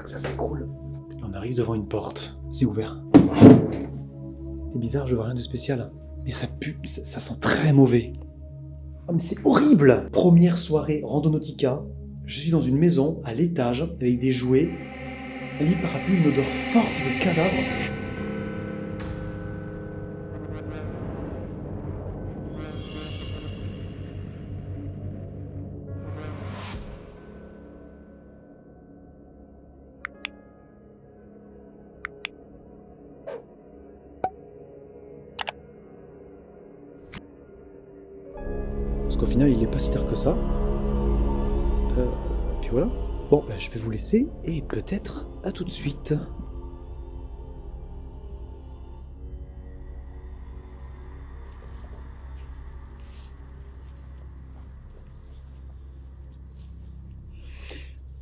que ça s'écroule. On arrive devant une porte. C'est ouvert. C'est bizarre, je vois rien de spécial. Mais ça pue, ça sent très mauvais. Oh, mais c'est horrible! Première soirée Randonautica. Je suis dans une maison, à l'étage, avec des jouets. Un lit parapluie, une odeur forte de cadavre. Parce qu'au final, il est pas si tard que ça. Puis voilà. Bon, ben, je vais vous laisser, et peut-être à tout de suite.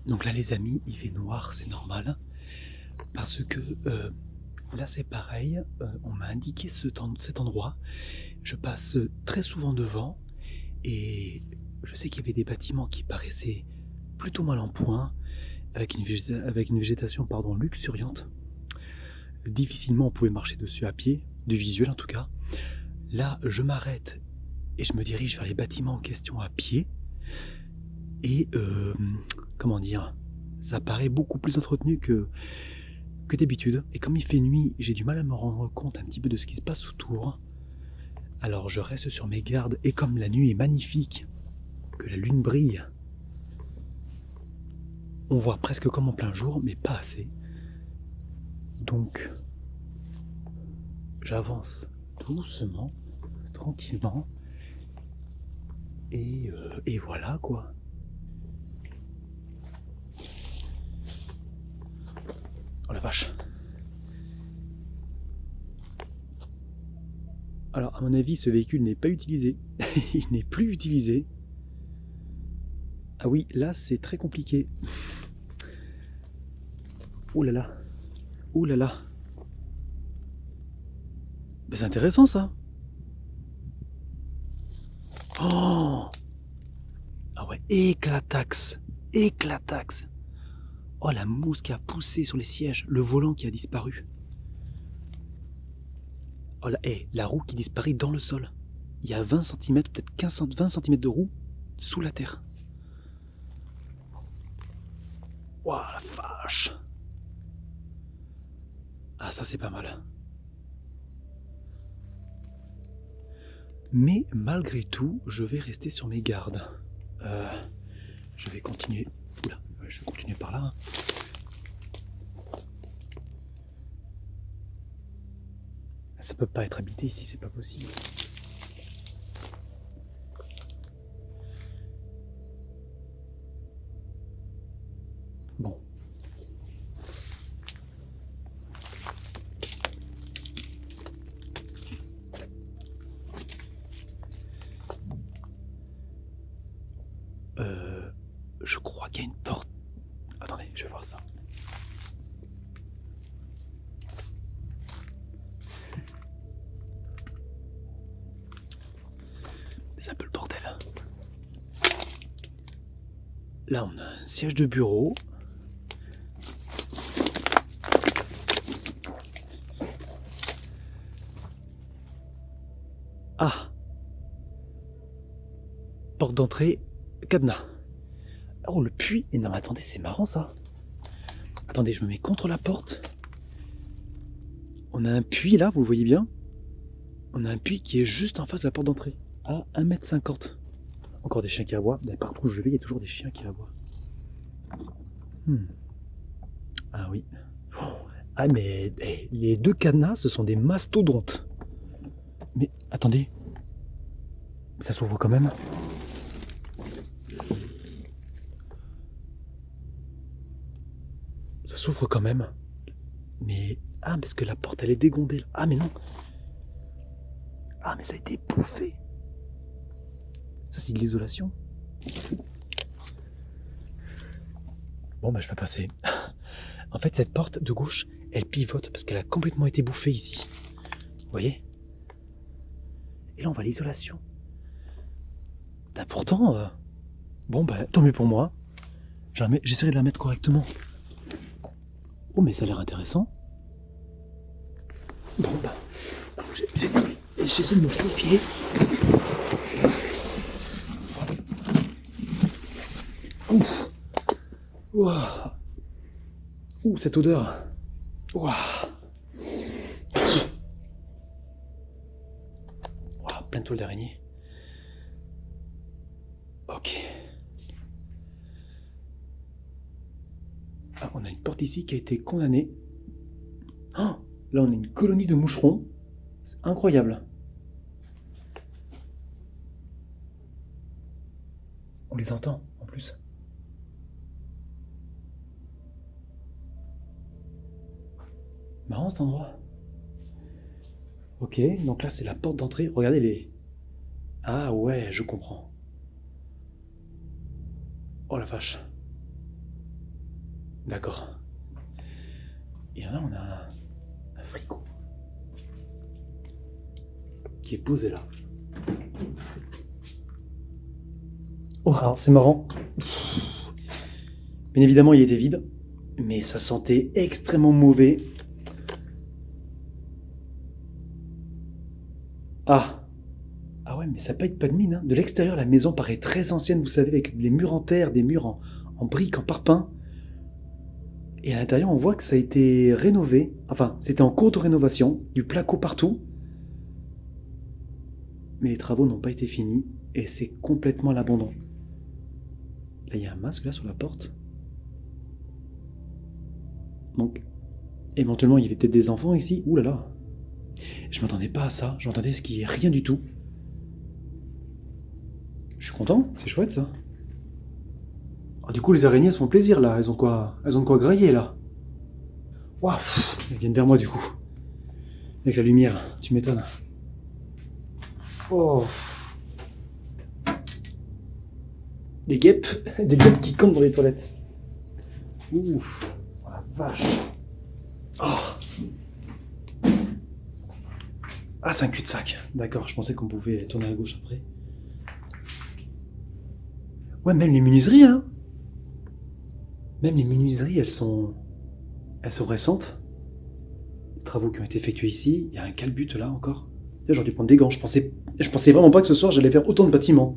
Donc là, les amis, il fait noir, c'est normal. Parce que là, c'est pareil. On m'a indiqué cet endroit. Je passe très souvent devant. Et je sais qu'il y avait des bâtiments qui paraissaient plutôt mal en point, avec une végétation luxuriante. Difficilement on pouvait marcher dessus à pied, du visuel en tout cas. Là, je m'arrête et je me dirige vers les bâtiments en question à pied. Et comment dire, ça paraît beaucoup plus entretenu que d'habitude. Et comme il fait nuit, j'ai du mal à me rendre compte un petit peu de ce qui se passe autour. Alors je reste sur mes gardes, et comme la nuit est magnifique, que la lune brille, on voit presque comme en plein jour, mais pas assez. Donc, j'avance doucement, tranquillement, et voilà quoi. Oh la vache. Alors, à mon avis, ce véhicule n'est pas utilisé. Il n'est plus utilisé. Ah oui, là, c'est très compliqué. Ouh là là. Ouh là là. Ben, c'est intéressant, ça. Oh! Ah ouais, éclataxe. Éclataxe. Oh, la mousse qui a poussé sur les sièges. Le volant qui a disparu. Oh là, la roue qui disparaît dans le sol. Il y a 20 cm, peut-être 20 cm de roue sous la terre. Waouh, la vache. Ah, ça c'est pas mal. Mais malgré tout, je vais rester sur mes gardes. Je vais continuer. Oula, je vais continuer par là. Hein. Ça peut pas être habité ici, c'est pas possible. Bon. Je crois qu'il y a une porte. Attendez, je vais voir ça. C'est un peu le bordel. Là, on a un siège de bureau. Ah! Porte d'entrée, cadenas. Oh, le puits. Et non, mais attendez, c'est marrant ça. Attendez, je me mets contre la porte. On a un puits là, vous le voyez bien. On a un puits qui est juste en face de la porte d'entrée, à 1,50 m. Encore des chiens qui aboient. Partout où je vais, il y a toujours des chiens qui aboient. Ah oui. Ah mais les deux cadenas, ce sont des mastodontes. Mais attendez. Ça s'ouvre quand même. Ça s'ouvre quand même. Mais... Ah, parce que la porte, elle est dégondée. Là. Ah, mais non. Ah, mais ça a été bouffé. Ça, c'est de l'isolation. Bon, bah, je peux passer. En fait, cette porte de gauche, elle pivote parce qu'elle a complètement été bouffée ici. Vous voyez? Et là, on voit l'isolation. Pourtant, bon, bah, tant mieux pour moi. J'essaierai de la mettre correctement. Oh, mais ça a l'air intéressant. Bon, bah, j'essaie de me faufiler. Ouf. Ouah. Ouh, cette odeur. Ouah. Ouah, plein de toiles d'araignée. Ok. Ah, on a une porte ici qui a été condamnée. Oh, là, on a une colonie de moucherons. C'est incroyable. On les entend, en plus. Marrant, cet endroit. Ok, donc là, c'est la porte d'entrée. Regardez les... Ah ouais, je comprends. Oh la vache. D'accord. Et là, on a un frigo qui est posé là. Oh, alors c'est marrant. Bien évidemment, il était vide, mais ça sentait extrêmement mauvais. Ah. Ah ouais, mais ça paye pas de mine, hein. De l'extérieur, la maison paraît très ancienne, vous savez, avec des murs en terre, des murs en briques, en parpaing. Et à l'intérieur, on voit que ça a été rénové. Enfin, c'était en cours de rénovation, du placo partout. Mais les travaux n'ont pas été finis, et c'est complètement à l'abandon. Là, il y a un masque, là, sur la porte. Donc, éventuellement, il y avait peut-être des enfants ici. Ouh là là. Je m'attendais pas à ça. Je m'attendais à ce qu'il n'y ait rien du tout. Je suis content, c'est chouette ça. Ah, du coup, les araignées se font plaisir là. Elles ont de quoi grailler là. Waouh, elles viennent vers moi du coup. Avec la lumière, tu m'étonnes. Oh. Des guêpes, des guêpes qui campent dans les toilettes. Ouf, oh la vache. Oh. Ah, c'est un cul-de-sac. D'accord, je pensais qu'on pouvait tourner à gauche après. Ouais, même les menuiseries, hein. Même les menuiseries, elles sont récentes. Les travaux qui ont été effectués ici, il y a un calbut là encore. J'aurais dû prendre des gants, je pensais vraiment pas que ce soir j'allais faire autant de bâtiments.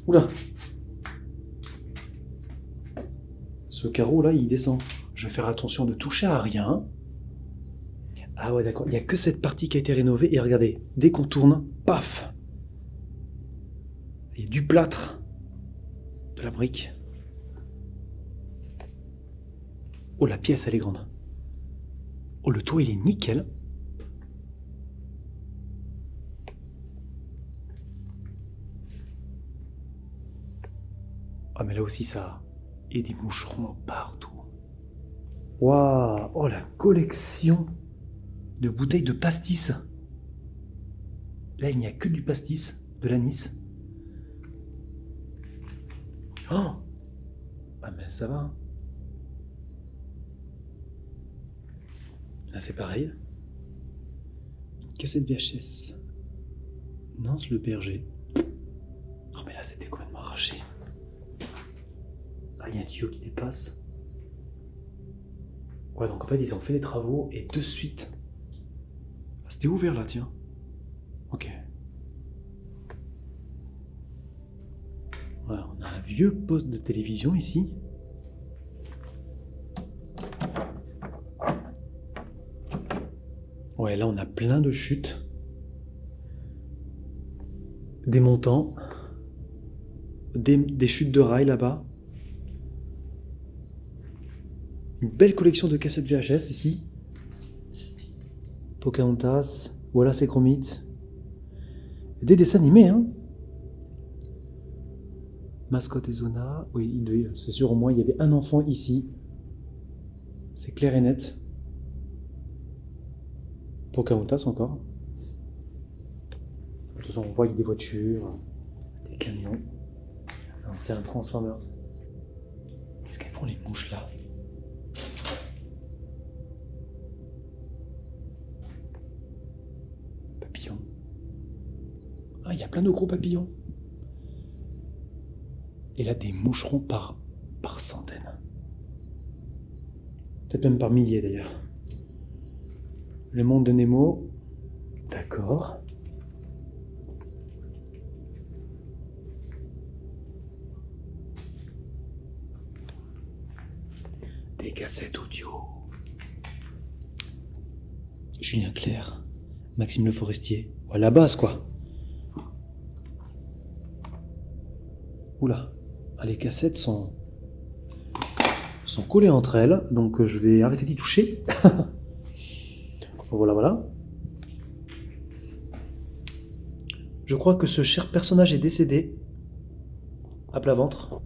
Oula. Ce carreau là, il descend. Je vais faire attention de toucher à rien. Ah ouais, d'accord, il n'y a que cette partie qui a été rénovée, et regardez, dès qu'on tourne, paf. Il y a du plâtre, de la brique. Oh, la pièce, elle est grande. Oh, le toit, il est nickel. Ah, mais là aussi, ça... Et des moucherons partout. Waouh. Oh, la collection de bouteilles de pastis. Là, il n'y a que du pastis, de l'anis. Oh. Ah, mais ça va. Là, c'est pareil. Une cassette VHS. Non, c'est le berger. Oh, mais là, c'était complètement arraché. Là, il y a un tuyau qui dépasse. Ouais, donc en fait, ils ont fait les travaux et de suite... Ah, c'était ouvert là, tiens. Ok. Voilà, on a un vieux poste de télévision ici. Ouais, là, on a plein de chutes. Des montants. Des chutes de rails là-bas. Une belle collection de cassettes VHS ici. Pocahontas, voilà c'est Chromite. Des dessins animés, hein. Mascotte et Zona. Oui, c'est sûr, au moins il y avait un enfant ici. C'est clair et net. Pocahontas encore. De toute façon, on voit qu'il y a des voitures, des camions. Non, c'est un Transformers. Qu'est-ce qu'elles font les mouches là? Papillons. Ah, il y a plein de gros papillons. Et là, des moucherons par centaines. Peut-être même par milliers d'ailleurs. Le monde de Nemo. D'accord. Des cassettes audio. Julien Clerc. Maxime Le Forestier. Ouais, la base quoi. Oula. Ah, les cassettes sont collées entre elles, donc je vais arrêter d'y toucher. Voilà, voilà. Je crois que ce cher personnage est décédé. À plat ventre.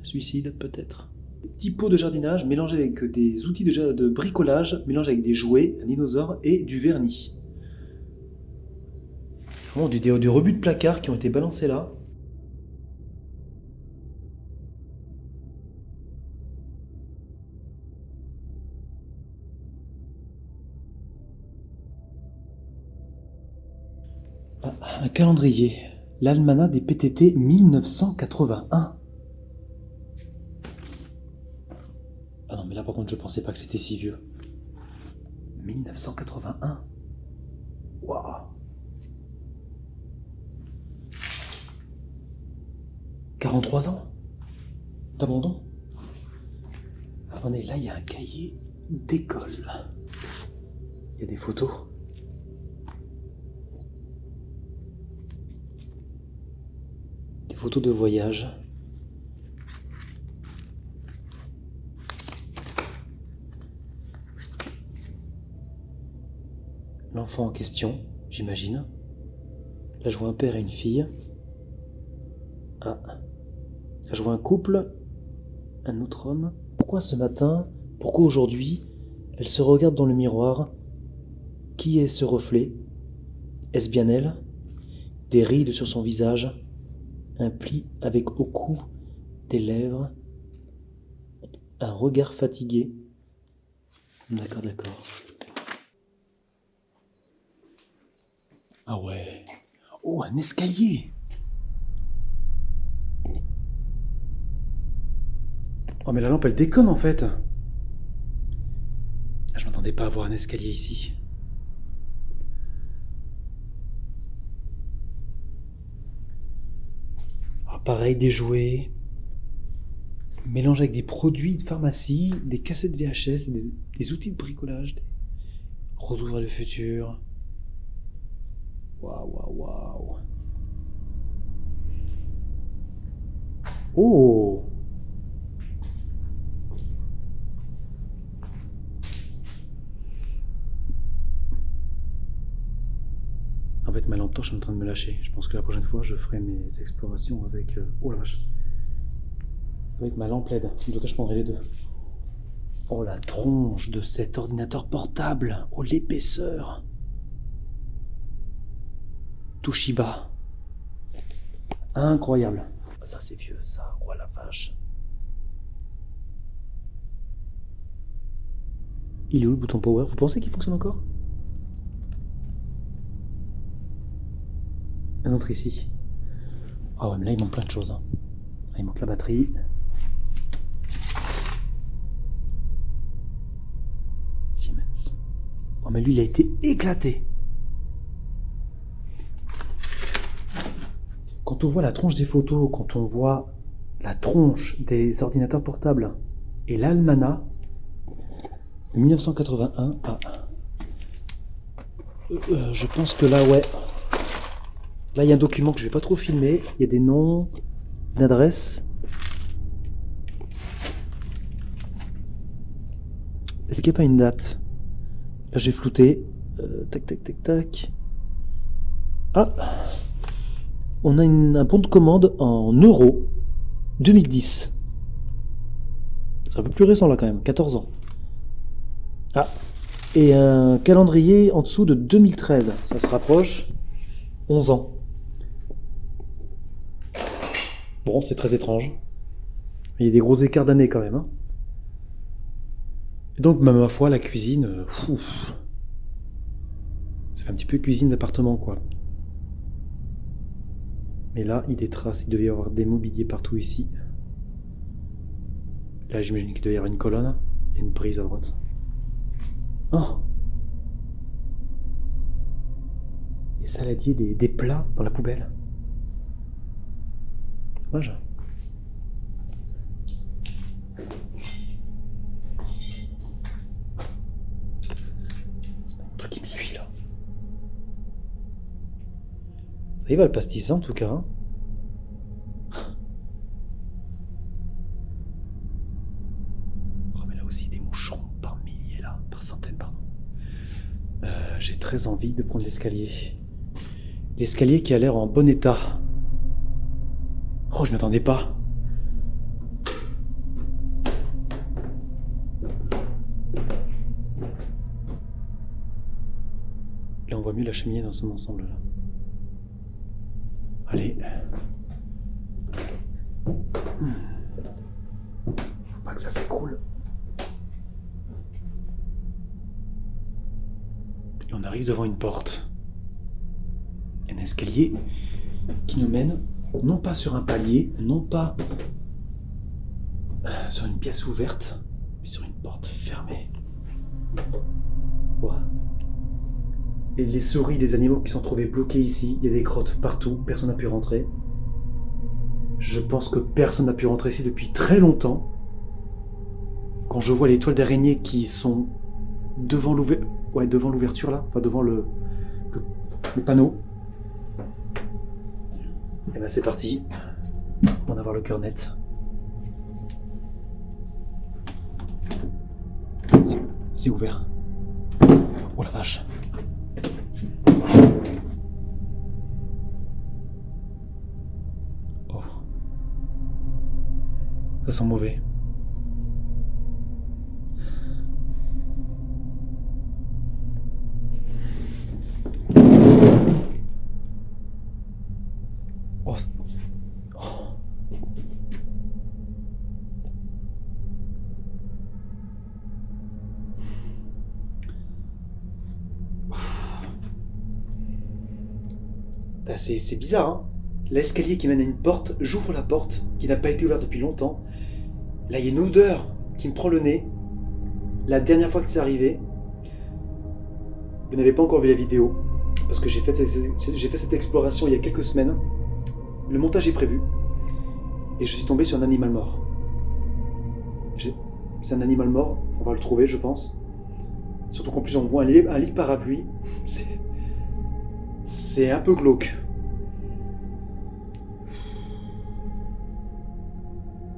Suicide, peut-être. Petit pot de jardinage mélangé avec des outils de bricolage, mélangé avec des jouets, un dinosaure et du vernis. Vraiment du rebut de placard qui ont été balancés là. Ah, un calendrier. L'almanach des PTT 1981. Ah non, mais là par contre, je pensais pas que c'était si vieux. 1981. Waouh. 43 ans d'abandon. Attendez, là il y a un cahier d'école. Il y a des photos. Des photos de voyage. L'enfant en question, j'imagine. Là je vois un père et une fille. Ah. Là je vois un couple. Un autre homme. Pourquoi ce matin, pourquoi aujourd'hui, elle se regarde dans le miroir? Qui est ce reflet? Est-ce bien elle? Des rides sur son visage, un pli avec au cou des lèvres, un regard fatigué. D'accord, d'accord. Ah ouais. Oh, un escalier. Oh mais la lampe elle déconne en fait. Je m'attendais pas à voir un escalier ici. Ah, pareil, des jouets. Mélangé avec des produits de pharmacie, des cassettes VHS, des outils de bricolage. Retour vers le futur. Waouh, waouh, waouh. Oh! En fait, ma lampe torche est en train de me lâcher. Je pense que la prochaine fois, je ferai mes explorations avec... Oh la vache. Avec ma lampe LED. En tout cas, je prendrai les deux. Oh, la tronche de cet ordinateur portable. Oh, l'épaisseur. Toshiba. Incroyable. Ça, c'est vieux, ça. Oh la vache. Il est où le bouton power? Vous pensez qu'il fonctionne encore? Un autre ici. Ah ouais, mais là, il manque plein de choses. Hein. Là, il manque la batterie. Siemens. Oh, mais lui, il a été éclaté. Quand on voit la tronche des photos, quand on voit la tronche des ordinateurs portables et l'almanach de 1981, je pense que là, ouais. Là, il y a un document que je vais pas trop filmer. Il y a des noms, une adresse. Est-ce qu'il n'y a pas une date? Là, j'ai flouté. Tac, tac, tac, tac. Ah! On a un bon de commande en euros 2010. C'est un peu plus récent là quand même, 14 ans. Ah, et un calendrier en dessous de 2013, ça se rapproche, 11 ans. Bon, c'est très étrange. Il y a des gros écarts d'années quand même. Hein. Et donc, ma foi, la cuisine, ça fait un petit peu cuisine d'appartement quoi. Mais là, il y a des traces, il devait y avoir des mobiliers partout ici. Là, j'imagine qu'il doit y avoir une colonne. Il y a une prise à droite. Oh! Des saladiers, des plats dans la poubelle. Dommage. Un truc qui me suit là. Ça y va le pastis en tout cas. Hein. Oh mais là aussi des moucherons par milliers là, par centaines pardon. J'ai très envie de prendre l'escalier. L'escalier qui a l'air en bon état. Oh je m'y attendais pas. Là on voit mieux la cheminée dans son ensemble là. Allez. Faut pas que ça s'écroule. Et on arrive devant une porte. Il y a un escalier qui nous mène non pas sur un palier, non pas sur une pièce ouverte, mais sur une porte fermée. Voilà. Et les souris des animaux qui sont trouvés bloqués ici, il y a des crottes partout, personne n'a pu rentrer. Je pense que personne n'a pu rentrer ici depuis très longtemps. Quand je vois les toiles d'araignée qui sont devant l'ouverture là, enfin devant le panneau, et ben c'est parti, on va avoir le cœur net. C'est ouvert. Oh la vache. Oh. Ça sent mauvais. Oh. Oh. C'est bizarre, hein. L'escalier qui mène à une porte, j'ouvre la porte, qui n'a pas été ouverte depuis longtemps. Là, il y a une odeur qui me prend le nez. La dernière fois que c'est arrivé, vous n'avez pas encore vu la vidéo, parce que j'ai fait cette exploration il y a quelques semaines. Le montage est prévu, et je suis tombé sur un animal mort. C'est un animal mort, on va le trouver, je pense. Surtout qu'en plus, on voit un lit parapluie. C'est un peu glauque.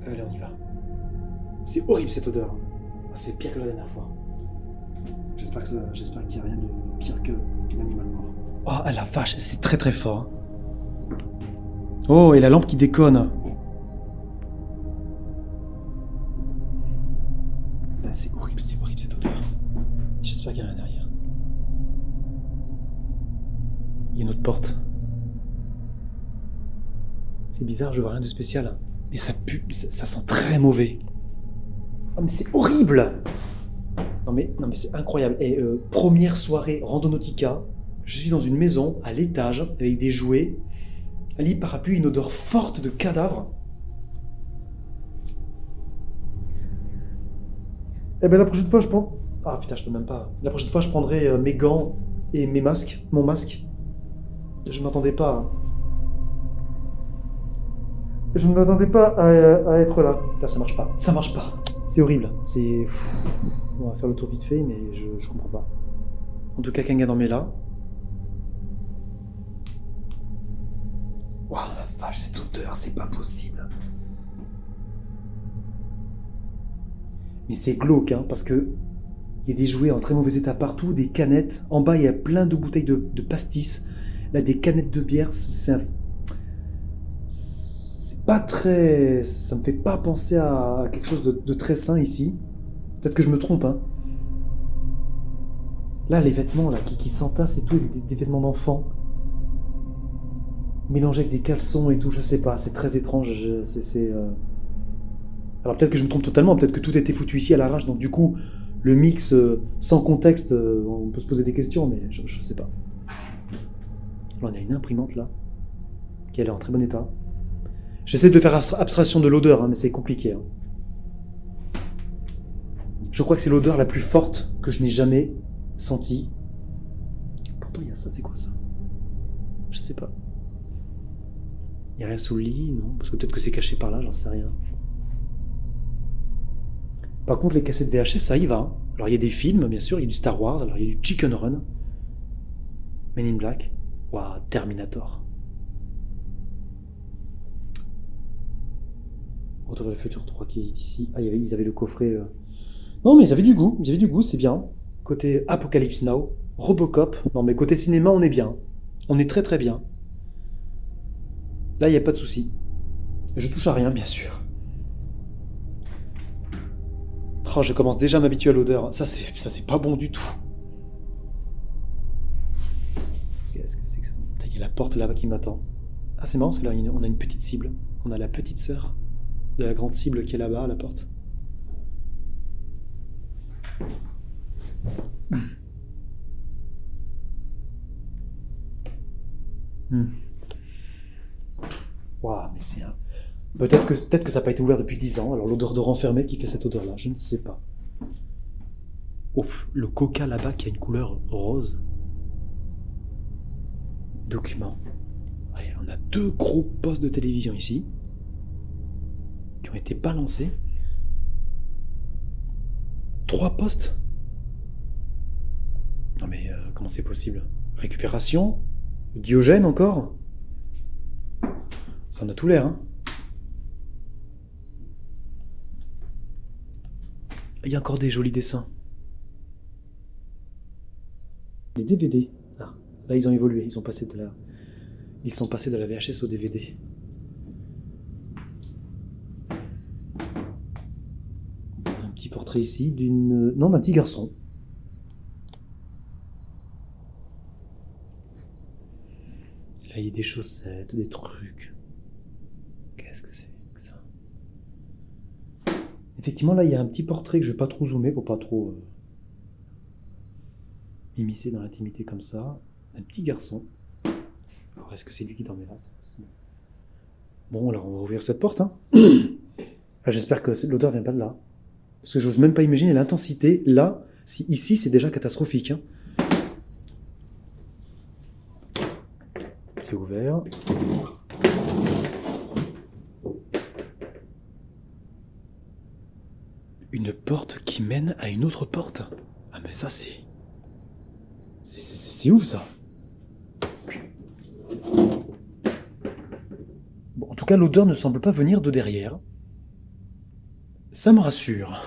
Allez, on y va. C'est horrible cette odeur. C'est pire que la dernière fois. J'espère qu'il n'y a rien de pire qu'un animal mort. Oh la vache, c'est très très fort. Oh, et la lampe qui déconne. C'est horrible cette odeur. J'espère qu'il n'y a rien derrière. Il y a une autre porte. C'est bizarre, je vois rien de spécial. Mais ça pue, ça sent très mauvais. Oh mais c'est horrible. Non mais c'est incroyable. Et première soirée Randonautica, je suis dans une maison à l'étage avec des jouets, un lit parapluie, une odeur forte de cadavre. Eh ben la prochaine fois je prends... Ah putain je peux même pas. La prochaine fois je prendrai mes gants et mes masques, mon masque. Je m'attendais pas. Hein. Je ne m'attendais pas à être là. Putain, ça marche pas. Ça marche pas. C'est horrible. C'est... On va faire le tour vite fait, mais je comprends pas. En tout cas, quelqu'un dormait là. Waouh, la vache, cette odeur, c'est pas possible. Mais c'est glauque, hein, parce que il y a des jouets en très mauvais état partout, des canettes. En bas, il y a plein de bouteilles de pastis. Là, des canettes de bière, c'est pas très... Ça me fait pas penser à quelque chose de très sain ici. Peut-être que je me trompe, hein. Là, les vêtements là, qui s'entassent et tout, des vêtements d'enfants. Mélangés avec des caleçons et tout, je sais pas, c'est très étrange. Alors peut-être que je me trompe totalement, peut-être que tout a été foutu ici à l'arrache, donc du coup, le mix sans contexte, on peut se poser des questions, mais je sais pas. Alors, on a une imprimante là, qui a l'air en très bon état. J'essaie de faire abstraction de l'odeur, hein, mais c'est compliqué. Hein. Je crois que c'est l'odeur la plus forte que je n'ai jamais sentie. Pourtant, il y a ça, c'est quoi ça? Je sais pas. Il n'y a rien sous le lit, non? Parce que peut-être que c'est caché par là, j'en sais rien. Par contre, les cassettes VHS, ça y va. Hein. Alors, il y a des films, bien sûr, il y a du Star Wars, alors il y a du Chicken Run, Men in Black, waouh, Terminator. Retour vers le futur 3 qui est ici. Ah, ils avaient le coffret. Non, mais ils avaient du goût, c'est bien. Côté Apocalypse Now, Robocop. Non, mais côté cinéma, on est bien. On est très très bien. Là, il n'y a pas de souci. Je touche à rien, bien sûr. Oh, je commence déjà à m'habituer à l'odeur. Ça, c'est pas bon du tout. Qu'est-ce que c'est que ça? Il y a la porte là-bas qui m'attend. Ah, c'est marrant, c'est là, on a une petite cible. On a la petite sœur de la grande cible qui est là-bas à la porte. Waouh, mais c'est un... Peut-être que ça n'a pas été ouvert depuis 10 ans, alors l'odeur de renfermé qui fait cette odeur-là, je ne sais pas. Ouf, le coca là-bas qui a une couleur rose. Document. Ouais, on a 2 gros postes de télévision ici, qui ont été balancés. 3 postes. Non mais comment c'est possible? Récupération? Diogène encore? Ça en a tout l'air, hein. Il y a encore des jolis dessins. Les DVD. Ah, là ils ont évolué, ils sont passés de la VHS au DVD. Un petit portrait ici d'un petit garçon. Là il y a des chaussettes, des trucs. Qu'est-ce que c'est que ça? Effectivement, là, il y a un petit portrait que je ne vais pas trop zoomer pour pas trop m'immiscer dans l'intimité comme ça. Un petit garçon. Alors, est-ce que c'est lui qui dormait là? Bon, alors on va ouvrir cette porte. Hein. J'espère que l'odeur vient pas de là. Parce que j'ose même pas imaginer l'intensité. Là, ici, c'est déjà catastrophique. Hein. C'est ouvert. Une porte qui mène à une autre porte. Ah mais ça c'est ouf ça. Bon, en tout cas l'odeur ne semble pas venir de derrière. Ça me rassure.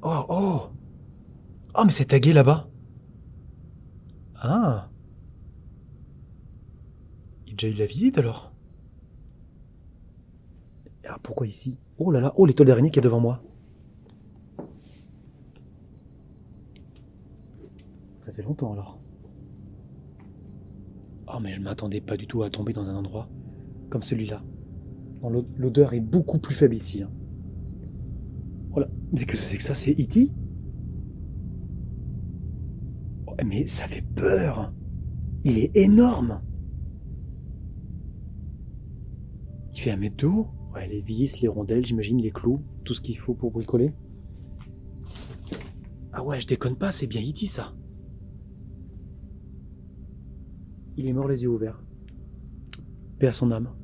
Oh oh. Oh mais c'est tagué là-bas. Ah. Il a déjà eu la visite alors. Ah, pourquoi ici? Oh là là, oh l'étoile d'araignée qui est devant moi. Ça fait longtemps alors. Oh mais je m'attendais pas du tout à tomber dans un endroit comme celui-là. L'odeur est beaucoup plus faible ici. Hein. Voilà. Mais qu'est-ce que c'est que ça? C'est E.T. Oh, mais ça fait peur. Il est énorme. Il fait 1 mètre de haut. Ouais, les vis, les rondelles, j'imagine, les clous, tout ce qu'il faut pour bricoler. Ah ouais, je déconne pas, c'est bien E.T. ça. Il est mort les yeux ouverts. Paix à son âme.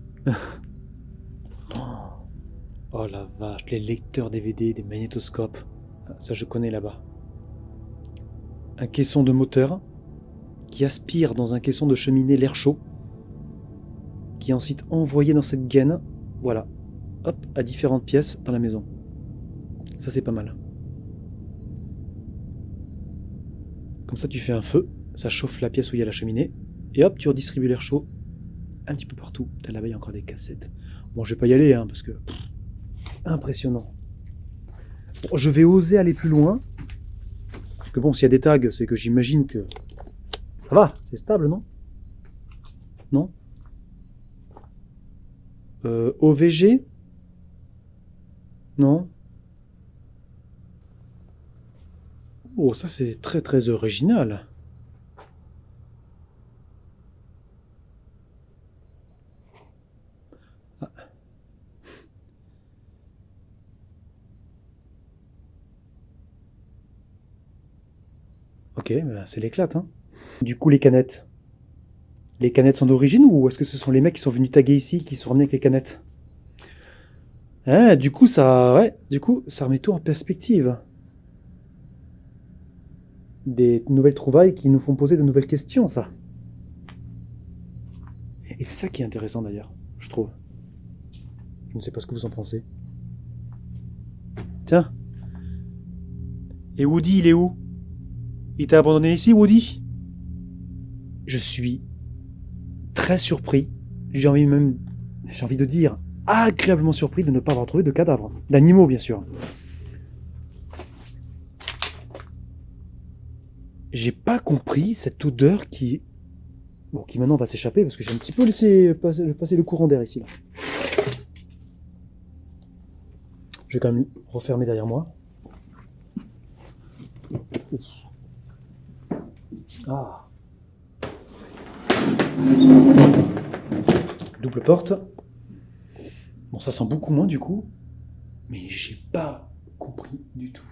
Oh la vache, les lecteurs DVD, des magnétoscopes. Ça je connais là-bas. Un caisson de moteur qui aspire dans un caisson de cheminée l'air chaud, qui est ensuite envoyé dans cette gaine, voilà, hop, à différentes pièces dans la maison. Ça c'est pas mal. Comme ça tu fais un feu, ça chauffe la pièce où il y a la cheminée, et hop, tu redistribues l'air chaud un petit peu partout. Là-bas il y a encore des cassettes. Bon, je vais pas y aller, hein, parce que c'est impressionnant. Bon, je vais oser aller plus loin, parce que bon, s'il y a des tags, c'est que j'imagine que ça va, c'est stable, non? Non? OVG? Non? Oh, ça c'est très très original. Ok, bah, c'est l'éclate, hein. Du coup, les canettes. Les canettes sont d'origine ou est-ce que ce sont les mecs qui sont venus taguer ici qui sont revenus avec les canettes? Ah, du coup, ça remet tout en perspective. Des nouvelles trouvailles qui nous font poser de nouvelles questions, ça. Et c'est ça qui est intéressant d'ailleurs, je trouve. Je ne sais pas ce que vous en pensez. Tiens. Et Woody, il est où? Il t'a abandonné ici, Woody? Je suis très surpris. J'ai envie de dire agréablement surpris de ne pas avoir trouvé de cadavres. D'animaux, bien sûr. J'ai pas compris cette odeur qui maintenant va s'échapper parce que j'ai un petit peu laissé passer le courant d'air ici. Là. Je vais quand même refermer derrière moi. Ah. Double porte. Bon, ça sent beaucoup moins du coup, mais j'ai pas compris du tout.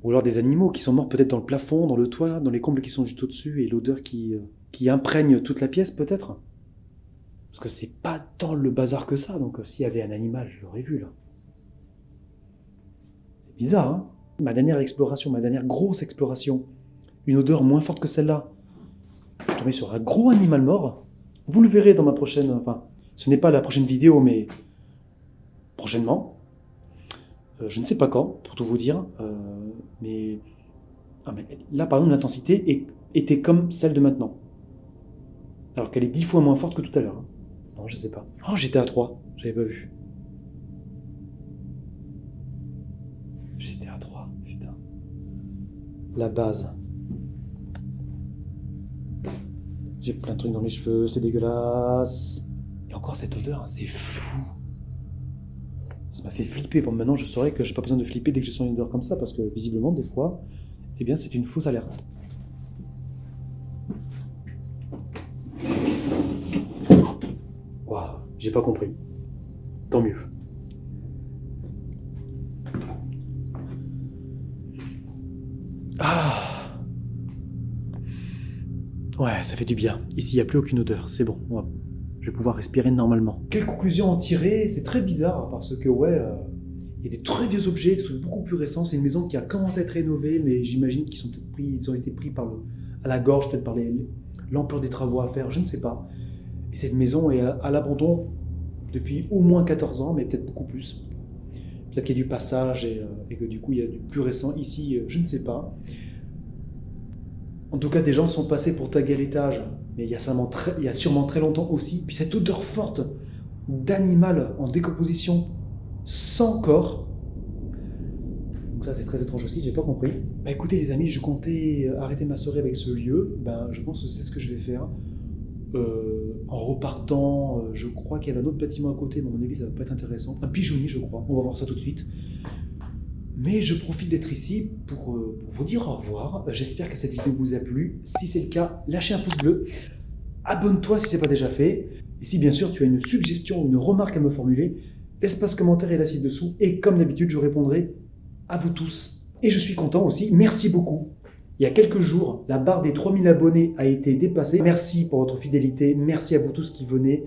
Ou alors des animaux qui sont morts peut-être dans le plafond, dans le toit, dans les combles qui sont juste au-dessus et l'odeur qui imprègne toute la pièce peut-être. Parce que c'est pas tant le bazar que ça, donc s'il y avait un animal, je l'aurais vu là. C'est bizarre, hein? Ma dernière grosse exploration, une odeur moins forte que celle-là. Je suis tombé sur un gros animal mort. Vous le verrez dans ma prochaine... Enfin, ce n'est pas la prochaine vidéo, mais prochainement. Je ne sais pas quand, pour tout vous dire. Mais là, par exemple, l'intensité était comme celle de maintenant. Alors qu'elle est 10 fois moins forte que tout à l'heure. Hein. Non, je sais pas. Oh, j'étais à 3. J'avais pas vu. J'étais à 3. Putain. La base. J'ai plein de trucs dans les cheveux. C'est dégueulasse. Et encore cette odeur, hein, c'est fou. Ça m'a fait flipper. Bon, maintenant, je saurais que j'ai pas besoin de flipper dès que je sens une odeur comme ça, parce que visiblement, des fois, eh bien, c'est une fausse alerte. Waouh, j'ai pas compris. Tant mieux. Ah. Ouais, ça fait du bien. Ici, il n'y a plus aucune odeur. C'est bon. Je vais pouvoir respirer normalement. Quelle conclusion en tirer? C'est très bizarre parce que, il y a des très vieux objets, des trucs beaucoup plus récents. C'est une maison qui a commencé à être rénovée, mais j'imagine ils ont été pris à la gorge, peut-être par l'ampleur des travaux à faire, je ne sais pas. Et cette maison est à l'abandon depuis au moins 14 ans, mais peut-être beaucoup plus. Peut-être qu'il y a du passage et que du coup, il y a du plus récent. Ici, je ne sais pas. En tout cas, des gens sont passés pour taguer à l'étage, mais il y a sûrement très longtemps aussi. Puis cette odeur forte d'animal en décomposition sans corps. Donc ça, c'est très étrange aussi, j'ai pas compris. Bah écoutez les amis, je comptais arrêter ma soirée avec ce lieu. Je pense que c'est ce que je vais faire. En repartant, je crois qu'il y avait un autre bâtiment à côté, mais à mon avis, ça va pas être intéressant. Un pigeonnier, je crois. On va voir ça tout de suite. Mais je profite d'être ici pour vous dire au revoir. J'espère que cette vidéo vous a plu. Si c'est le cas, lâchez un pouce bleu. Abonne-toi si ce n'est pas déjà fait. Et si bien sûr tu as une suggestion ou une remarque à me formuler, l'espace commentaire est là ci-dessous. Et comme d'habitude, je répondrai à vous tous. Et je suis content aussi. Merci beaucoup. Il y a quelques jours, la barre des 3000 abonnés a été dépassée. Merci pour votre fidélité. Merci à vous tous qui venez.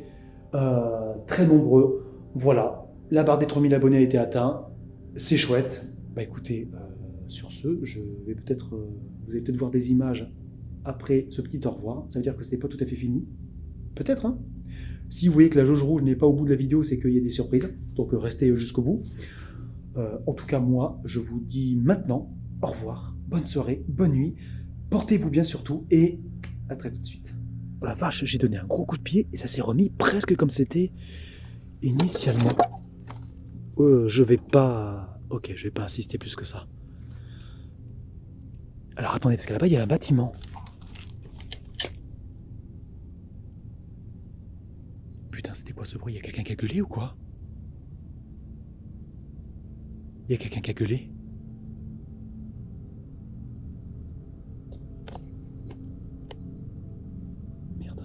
Très nombreux. Voilà. La barre des 3000 abonnés a été atteinte. C'est chouette. Bah écoutez, sur ce, vous allez peut-être voir des images après ce petit au revoir. Ça veut dire que ce n'est pas tout à fait fini. Peut-être, hein. Si vous voyez que la jauge rouge n'est pas au bout de la vidéo, c'est qu'il y a des surprises. Donc restez jusqu'au bout. En tout cas, moi, je vous dis maintenant au revoir. Bonne soirée, bonne nuit. Portez-vous bien surtout et à très tout de suite. Oh la vache, j'ai donné un gros coup de pied et ça s'est remis presque comme c'était initialement. Je vais pas insister plus que ça. Alors attendez, parce que là-bas, il y a un bâtiment. Putain, c'était quoi ce bruit? Il y a quelqu'un qui a gueulé ou quoi? Il y a quelqu'un qui a gueulé? Merde.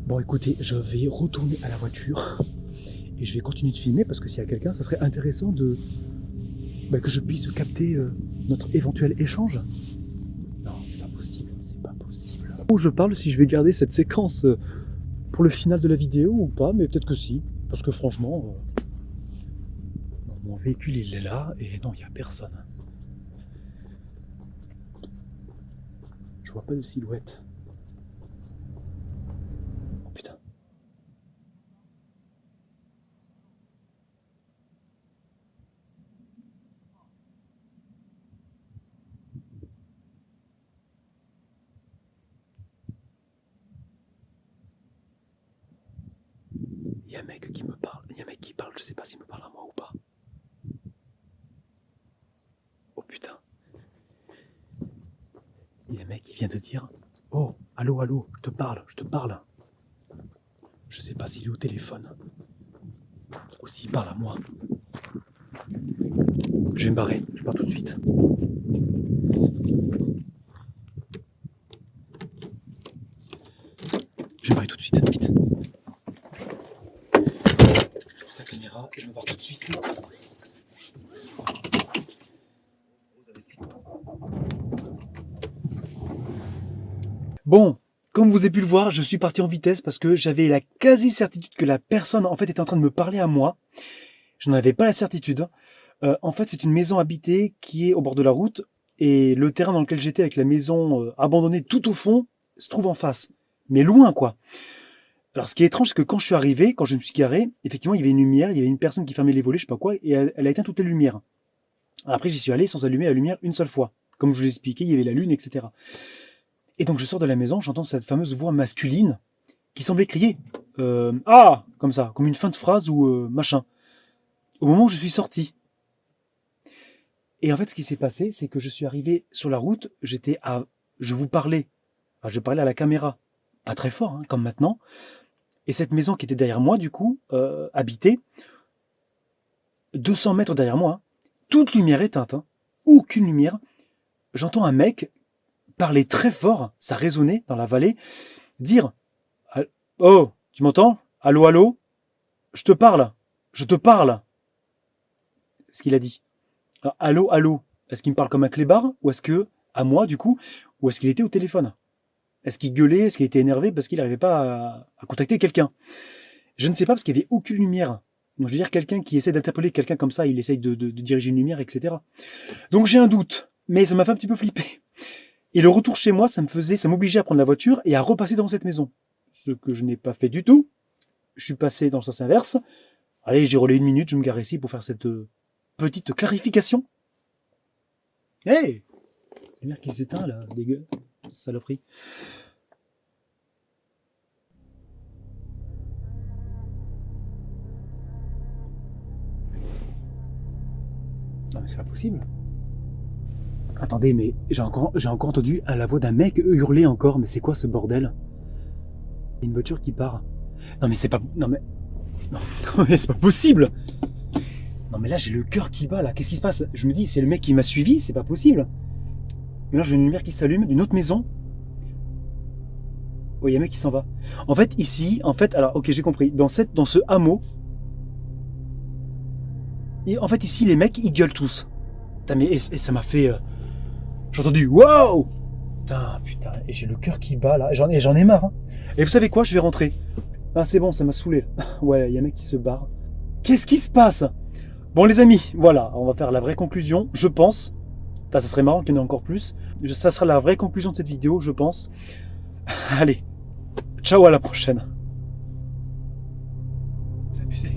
Bon, écoutez, je vais retourner à la voiture. Et je vais continuer de filmer parce que s'il y a quelqu'un, ça serait intéressant que je puisse capter notre éventuel échange. où je parle si je vais garder cette séquence pour le final de la vidéo ou pas, mais peut-être que si. Parce que franchement, non, mon véhicule il est là et non, il n'y a personne. Je vois pas de silhouette. Oh putain. Il y a un mec qui me parle, il y a un mec qui parle, je sais pas s'il me parle à moi ou pas. Oh putain. Il y a un mec qui vient de dire « Oh, allô, allô, je te parle, je te parle. » Je sais pas s'il est au téléphone. Ou s'il parle à moi. Je vais me barrer, je pars tout de suite. Je vais me barrer tout de suite, vite. Je pose la caméra et je me barre tout de suite. Bon, comme vous avez pu le voir, je suis parti en vitesse parce que j'avais la quasi-certitude que la personne en fait était en train de me parler à moi. Je n'en avais pas la certitude. En fait, c'est une maison habitée qui est au bord de la route et le terrain dans lequel j'étais avec la maison abandonnée tout au fond se trouve en face. Mais loin, quoi. Alors, ce qui est étrange, c'est que quand je suis arrivé, quand je me suis garé, effectivement, il y avait une lumière, il y avait une personne qui fermait les volets, je sais pas quoi, et elle a éteint toutes les lumières. Après, j'y suis allé sans allumer la lumière une seule fois. Comme je vous ai expliqué, il y avait la lune, etc. Et donc, je sors de la maison, j'entends cette fameuse voix masculine qui semblait crier « Ah !» comme ça, comme une fin de phrase ou machin. Au moment où je suis sorti. Et en fait, ce qui s'est passé, c'est que je suis arrivé sur la route, je vous parlais, enfin, je parlais à la caméra, pas très fort, hein, comme maintenant. Et cette maison qui était derrière moi, du coup, habitée, 200 mètres derrière moi, hein, toute lumière éteinte, hein, aucune lumière. J'entends un mec parler très fort, ça résonnait dans la vallée, dire « Oh, tu m'entends? Allô, allô? Je te parle, je te parle !» C'est ce qu'il a dit. Alors, allô, allô, est-ce qu'il me parle comme un clébard, ou est-ce que, à moi du coup, ou est-ce qu'il était au téléphone? Est-ce qu'il gueulait, est-ce qu'il était énervé parce qu'il n'arrivait pas à contacter quelqu'un? Je ne sais pas parce qu'il n'y avait aucune lumière. Donc je veux dire, quelqu'un qui essaie d'interpeller quelqu'un comme ça, il essaye de diriger une lumière, etc. Donc j'ai un doute, mais ça m'a fait un petit peu flipper. Et le retour chez moi, ça m'obligeait à prendre la voiture et à repasser dans cette maison. Ce que je n'ai pas fait du tout. Je suis passé dans le sens inverse. Allez, j'ai roulé 1 minute, je me gare ici pour faire cette petite clarification. Hey, la lumière qui s'éteint là, dégueu, saloperie. Non mais c'est pas possible. Attendez, mais j'ai encore entendu la voix d'un mec hurler encore, mais c'est quoi ce bordel? Il y a une voiture qui part. Non mais c'est pas... Non mais c'est pas possible. Non mais là j'ai le cœur qui bat là, qu'est-ce qui se passe? Je me dis, c'est le mec qui m'a suivi, c'est pas possible. Mais là j'ai une lumière qui s'allume d'une autre maison. Oh, il y a un mec qui s'en va. En fait, ici, alors ok, j'ai compris. Dans ce hameau, en fait ici les mecs ils gueulent tous. Putain, mais et ça m'a fait... J'ai entendu wow. Putain, et j'ai le cœur qui bat là, j'en ai marre. Hein. Et vous savez quoi, je vais rentrer. Ah c'est bon, ça m'a saoulé. Ouais, il y a un mec qui se barre. Qu'est-ce qui se passe? Bon les amis, voilà, on va faire la vraie conclusion, je pense. Ça serait marrant qu'il y en ait encore plus. Ça sera la vraie conclusion de cette vidéo, je pense. Allez, ciao, à la prochaine. C'est abusé.